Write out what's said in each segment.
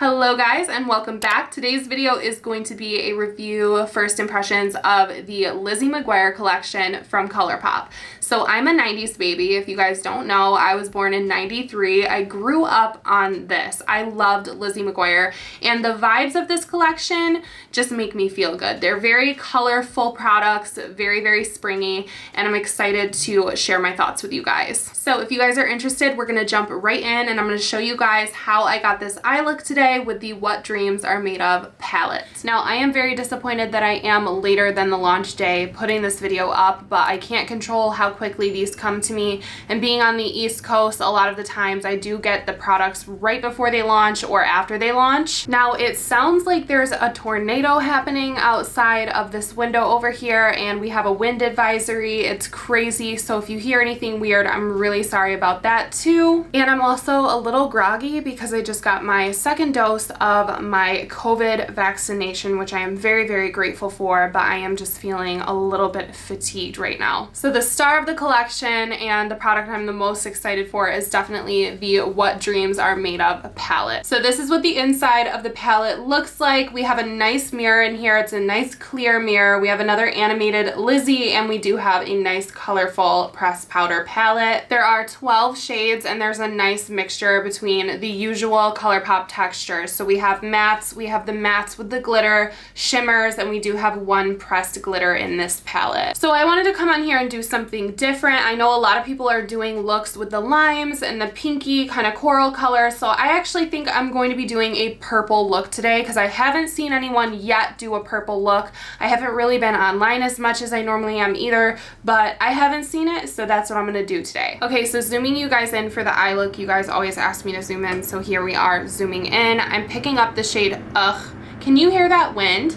Hello guys and welcome back. Today's video is going to be a review first impressions of the Lizzie McGuire collection from Colourpop. So I'm a 90s baby. If you guys don't know, I was born in 93. I grew up on this. I loved Lizzie McGuire and the vibes of this collection just make me feel good. They're very colorful products, very springy, and I'm excited to share my thoughts with you guys. So if you guys are interested, we're gonna jump right in and I'm gonna show you guys how I got this eye look today with the What Dreams Are Made Of palette. Now I am very disappointed that I am later than the launch day putting this video up, but I can't control how quickly these come to me, and being on the East Coast, a lot of the times I do get the products right before they launch or after they launch. Now it sounds like there's a tornado happening outside of this window over here and we have a wind advisory. It's crazy, so if you hear anything weird, I'm really sorry about that too. And I'm also a little groggy because I just got my second dose of my COVID vaccination, which I am very grateful for, but I am just feeling a little bit fatigued right now. So the star of the collection and the product I'm the most excited for is definitely the What Dreams Are Made Of palette. So this is what the inside of the palette looks like. We have a nice mirror in here. It's a nice clear mirror. We have another animated Lizzie and we do have a nice colorful pressed powder palette. There are 12 shades and there's a nice mixture between the usual Colourpop textures. So we have mattes, we have the mattes with the glitter, shimmers, and we do have one pressed glitter in this palette. So I wanted to come on here and do something different. I know a lot of people are doing looks with the limes and the pinky kind of coral color, so I actually think I'm going to be doing a purple look today because I haven't seen anyone yet do a purple look. I haven't really been online as much as I normally am either, but I haven't seen it, so that's what I'm gonna do today. Okay, so zooming you guys in for the eye look, you guys always ask me to zoom in, so here we are zooming in. I'm picking up the shade Ugh. Can you hear that wind?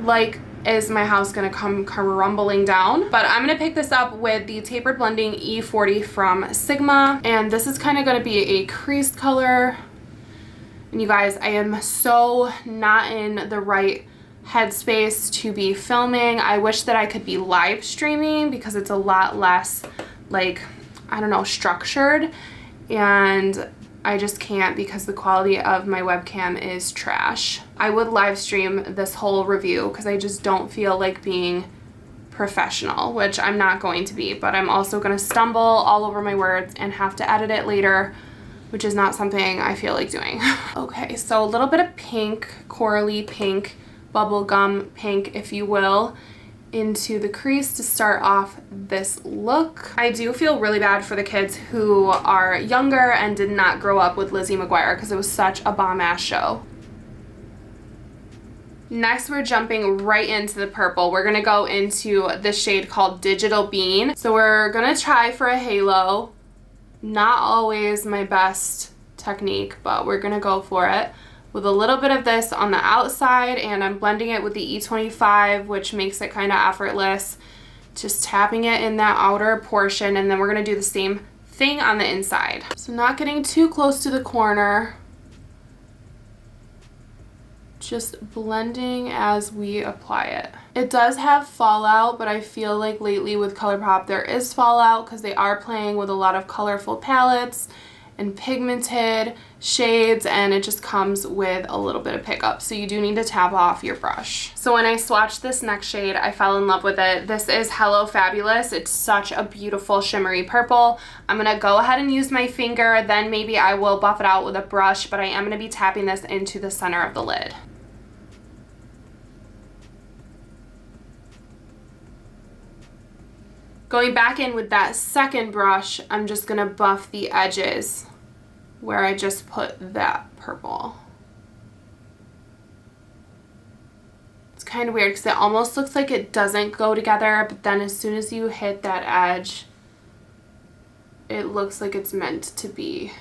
Like, is my house gonna come rumbling down? But I'm gonna pick this up with the Tapered Blending E40 from Sigma, and this is kind of gonna be a creased color. And you guys, I am so not in the right headspace to be filming. I wish that I could be live streaming because it's a lot less, like, I don't know, structured, and I just can't because the quality of my webcam is trash. I would live stream this whole review because I just don't feel like being professional, which I'm not going to be, but I'm also going to stumble all over my words and have to edit it later, which is not something I feel like doing. Okay, so a little bit of pink, corally pink, bubblegum pink, if you will, into the crease to start off this look. I do feel really bad for the kids who are younger and did not grow up with Lizzie McGuire because it was such a bomb-ass show. Next, we're jumping right into the purple. We're gonna go into the shade called Digital Bean. So we're gonna try for a halo. Not always my best technique, but we're gonna go for it. With a little bit of this on the outside, and I'm blending it with the E25, which makes it kind of effortless. Just tapping it in that outer portion, and then we're gonna do the same thing on the inside. So not getting too close to the corner. Just blending as we apply it. It does have fallout, but I feel like lately with Colourpop there is fallout because they are playing with a lot of colorful palettes and pigmented shades, and it just comes with a little bit of pickup, so you do need to tap off your brush. So when I swatched this next shade, I fell in love with it. This is Hello Fabulous. It's such a beautiful shimmery purple. I'm gonna go ahead and use my finger, then maybe I will buff it out with a brush, but I am gonna be tapping this into the center of the lid. Going back in with that second brush, I'm just gonna buff the edges where I just put that purple. It's kind of weird because it almost looks like it doesn't go together, but then as soon as you hit that edge, it looks like it's meant to be.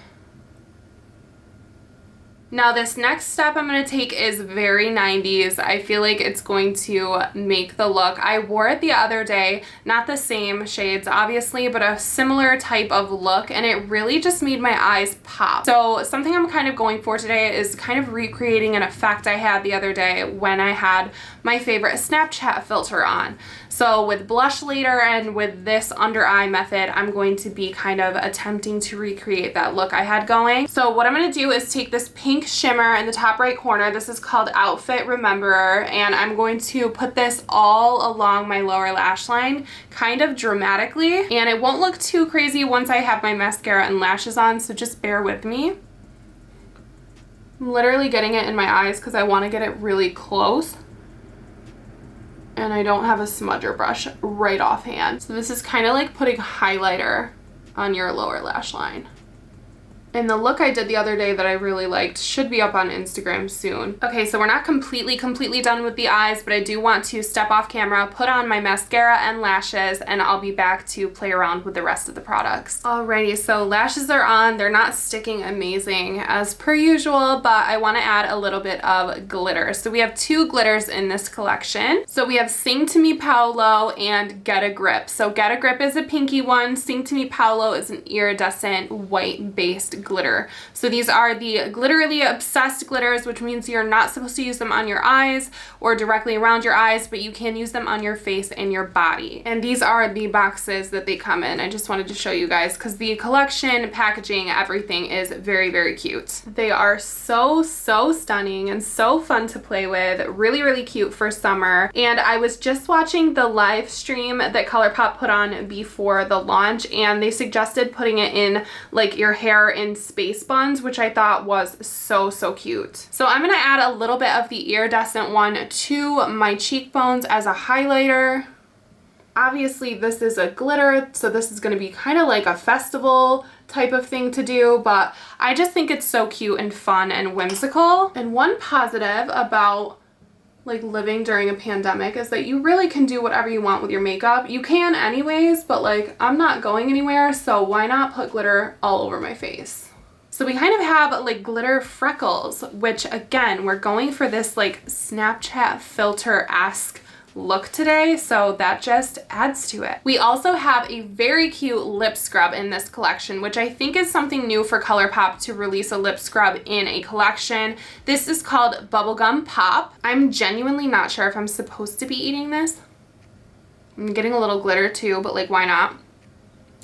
Now this next step I'm going to take is very 90s. I feel like it's going to make the look. I wore it the other day, not the same shades obviously, but a similar type of look, and it really just made my eyes pop. So something I'm kind of going for today is kind of recreating an effect I had the other day when I had my favorite Snapchat filter on. So with blush later and with this under eye method, I'm going to be kind of attempting to recreate that look I had going. So what I'm going to do is take this pink pink shimmer in the top right corner. This is called Outfit Rememberer, and I'm going to put this all along my lower lash line, kind of dramatically, and it won't look too crazy once I have my mascara and lashes on, so just bear with me. I'm literally getting it in my eyes because I want to get it really close. And I don't have a smudger brush right offhand. So this is kind of like putting highlighter on your lower lash line. And the look I did the other day that I really liked should be up on Instagram soon. Okay, so we're not completely done with the eyes, but I do want to step off camera, put on my mascara and lashes, and I'll be back to play around with the rest of the products. Alrighty, so lashes are on. They're not sticking amazing as per usual, but I want to add a little bit of glitter. So we have two glitters in this collection. So we have Sing to Me Paolo and Get a Grip. So Get a Grip is a pinky one. Sing to Me Paolo is an iridescent white based glitter. So these are the glitterally obsessed glitters, which means you're not supposed to use them on your eyes or directly around your eyes, but you can use them on your face and your body. And these are the boxes that they come in. I just wanted to show you guys because the collection, packaging, everything is very cute. They are so stunning and so fun to play with. Really cute for summer. And I was just watching the live stream that Colourpop put on before the launch, and they suggested putting it in like your hair in space buns, which I thought was so cute. So I'm gonna add a little bit of the iridescent one to my cheekbones as a highlighter. Obviously this is a glitter, so this is gonna be kind of like a festival type of thing to do, but I just think it's so cute and fun and whimsical. And one positive about like living during a pandemic is that you really can do whatever you want with your makeup. You can anyways, but like I'm not going anywhere, so why not put glitter all over my face? So we kind of have like glitter freckles, which again, we're going for this like Snapchat filter-esque look today, so that just adds to it. We also have a very cute lip scrub in this collection, which I think is something new for Colourpop to release a lip scrub in a collection. This is called Bubblegum Pop. I'm genuinely not sure if I'm supposed to be eating this. I'm getting a little glitter too, but like why not?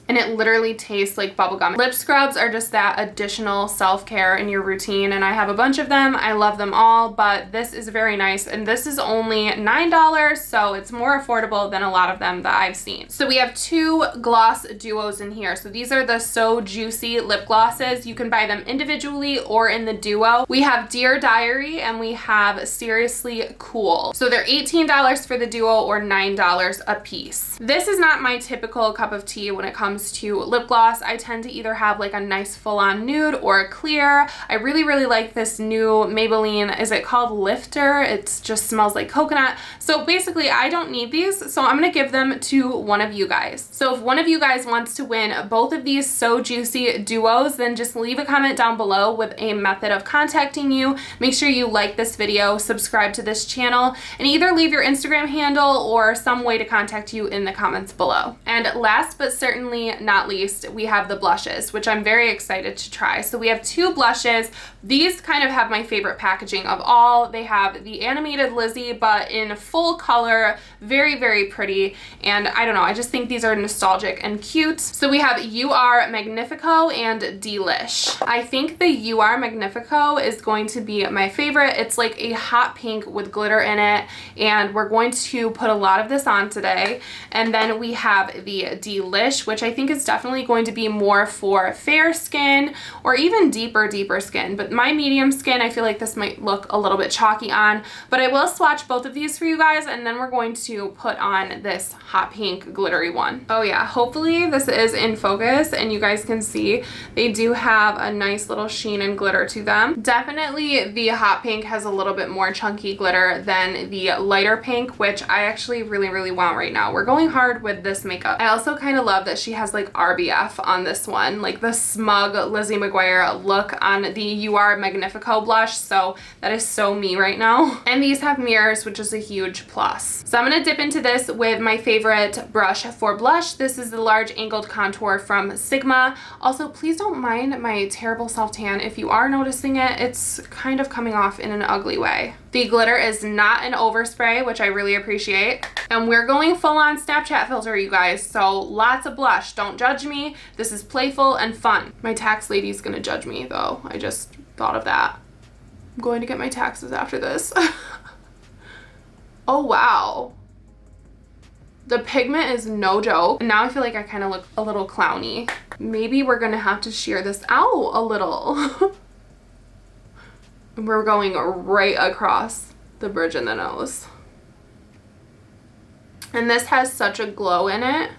And it literally tastes like bubblegum. Lip scrubs are just that additional self-care in your routine, and I have a bunch of them. I love them all, but this is very nice, and this is only $9, so it's more affordable than a lot of them that I've seen. So we have two gloss duos in here. So these are the So Juicy lip glosses. You can buy them individually or in the duo. We have Dear Diary and we have Seriously Cool. So they're $18 for the duo or $9 a piece. This is not my typical cup of tea when it comes to lip gloss. I tend to either have like a nice full-on nude or a clear. I really like this new Maybelline, is it called Lifter? It just smells like coconut. So basically I don't need these, so I'm gonna give them to one of you guys. So if one of you guys wants to win both of these So Juicy duos, then just leave a comment down below with a method of contacting you. Make sure you like this video, subscribe to this channel, and either leave your Instagram handle or some way to contact you in the comments below. And last but certainly not least, we have the blushes, which I'm very excited to try. So we have two blushes. These kind of have my favorite packaging of all. They have the animated Lizzie, but in full color, very pretty. And I don't know, I just think these are nostalgic and cute. So we have You Are Magnifico and Delish. I think the You Are Magnifico is going to be my favorite. It's like a hot pink with glitter in it, and we're going to put a lot of this on today. And then we have the Delish, which I think is definitely going to be more for fair skin or even deeper skin, but my medium skin, I feel like this might look a little bit chalky on, but I will swatch both of these for you guys, and then we're going to put on this hot pink glittery one. Oh yeah, hopefully this is in focus and you guys can see they do have a nice little sheen and glitter to them. Definitely the hot pink has a little bit more chunky glitter than the lighter pink, which I actually really want right now. We're going hard with this makeup. I also kind of love that she has like RBF on this one, like the smug Lizzie McGuire look on the You Are Magnifico blush, so that is so me right now. And these have mirrors, which is a huge plus. So I'm gonna dip into this with my favorite brush for blush. This is the large angled contour from Sigma. Also, please don't mind my terrible self-tan. If you are noticing it, it's kind of coming off in an ugly way. The glitter is not an overspray, which I really appreciate. And we're going full on Snapchat filter, you guys, so lots of blush. Don't judge me. This is playful and fun. My tax lady's gonna judge me though. I just thought of that. I'm going to get my taxes after this. Oh, wow. The pigment is no joke. Now I feel like I kind of look a little clowny. Maybe we're gonna have to shear this out a little. We're going right across the bridge in the nose. And this has such a glow in it.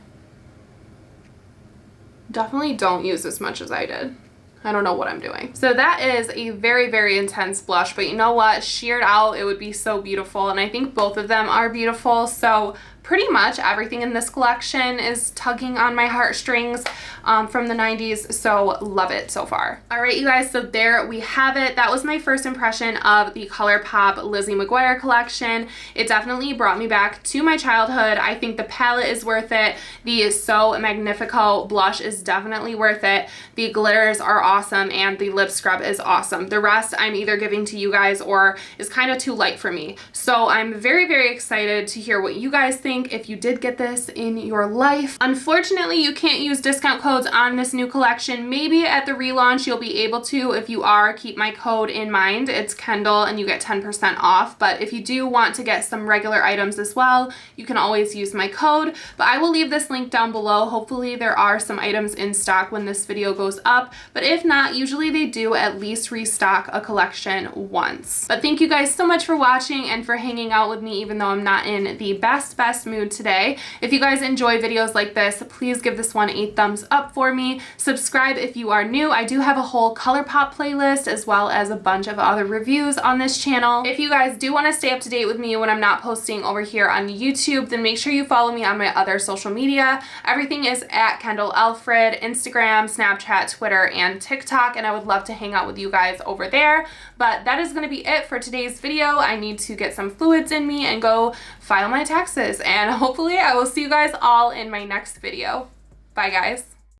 Definitely don't use as much as I did. I don't know what I'm doing. So that is a very, very intense blush, but you know what? Sheared out, it would be so beautiful. And I think both of them are beautiful. So pretty much everything in this collection is tugging on my heartstrings from the 90s, so love it so far. All right, you guys, so there we have it. That was my first impression of the Colourpop Lizzie McGuire collection. It definitely brought me back to my childhood. I think the palette is worth it. The So Magnifico blush is definitely worth it. The glitters are awesome, and the lip scrub is awesome. The rest I'm either giving to you guys or is kind of too light for me. So I'm very, very excited to hear what you guys think if you did get this in your life. Unfortunately, you can't use discount codes on this new collection. Maybe at the relaunch you'll be able to. If you are, keep my code in mind. It's Kendall and you get 10% off. But if you do want to get some regular items as well, you can always use my code. But I will leave this link down below. Hopefully there are some items in stock when this video goes up. But if not, usually they do at least restock a collection once. But thank you guys so much for watching and for hanging out with me even though I'm not in the best mood today. If you guys enjoy videos like this, please give this one a thumbs up for me. Subscribe if you are new. I do have a whole Colourpop playlist as well as a bunch of other reviews on this channel. If you guys do want to stay up to date with me when I'm not posting over here on YouTube, then make sure you follow me on my other social media. Everything is at Kendall Alfred, Instagram, Snapchat, Twitter, and TikTok, and I would love to hang out with you guys over there. But that is going to be it for today's video. I need to get some fluids in me and go file my taxes, and hopefully I will see you guys all in my next video. Bye guys.